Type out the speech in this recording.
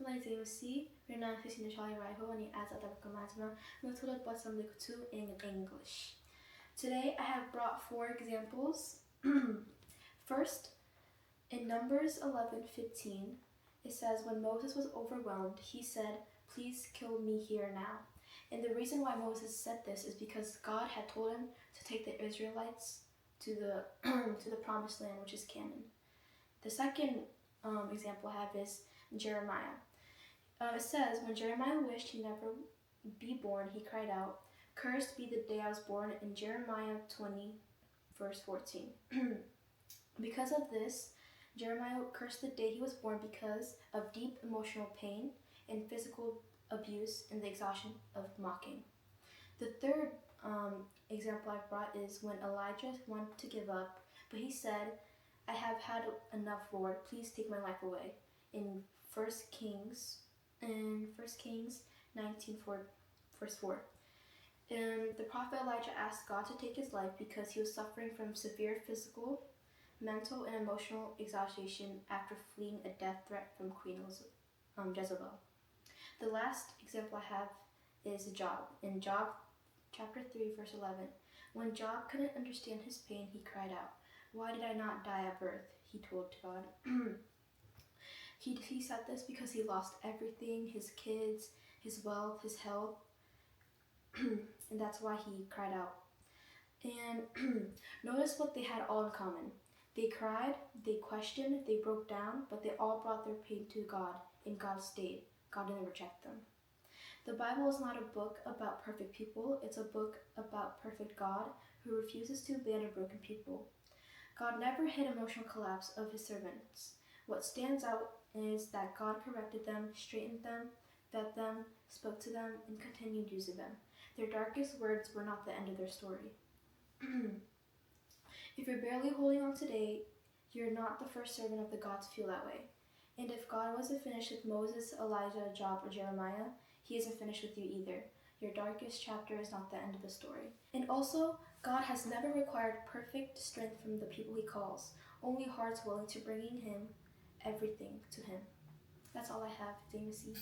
appelé aussi une fissile rival and as a commandment method but some two in English. Today I have brought 4 examples. First, in Numbers 11:15, it says, when Moses was overwhelmed, he said, "Please kill me here now." And the reason why Moses said this is because God had told him to take the Israelites to the to the promised land, which is Canaan. The second example I have is Jeremiah. It says, when Jeremiah wished he never be born, he cried out, "Cursed be the day I was born," in Jeremiah 20, verse 14. Because of this, Jeremiah cursed the day he was born because of deep emotional pain and physical abuse and the exhaustion of mocking. The third example I brought is when Elijah wanted to give up, but he said, "I have had enough, Lord. Please take my life away." In 1 Kings 19, verse 4. And the prophet Elijah asked God to take his life because he was suffering from severe physical, mental, and emotional exhaustion after fleeing a death threat from Queen Jezebel. The last example I have is Job. In Job chapter 3, verse 11, when Job couldn't understand his pain, he cried out, "Why did I not die at birth?" he told God. He said this because he lost everything, his kids, his wealth, his health, and that's why he cried out. And notice what they had all in common. They cried, they questioned, they broke down, but they all brought their pain to God, and God stayed. God didn't reject them. The Bible is not a book about perfect people. It's a book about perfect God who refuses to abandon broken people. God never hid emotional collapse of his servants. What stands out is that God corrected them, straightened them, fed them, spoke to them, and continued using them. Their darkest words were not the end of their story. If you're barely holding on today, you're not the first servant of the God to feel that way. And if God wasn't finished with Moses, Elijah, Job, or Jeremiah, he isn't finished with you either. Your darkest chapter is not the end of the story. And also, God has never required perfect strength from the people he calls, only hearts willing to bringing him everything to him. That's all I have, Stacy.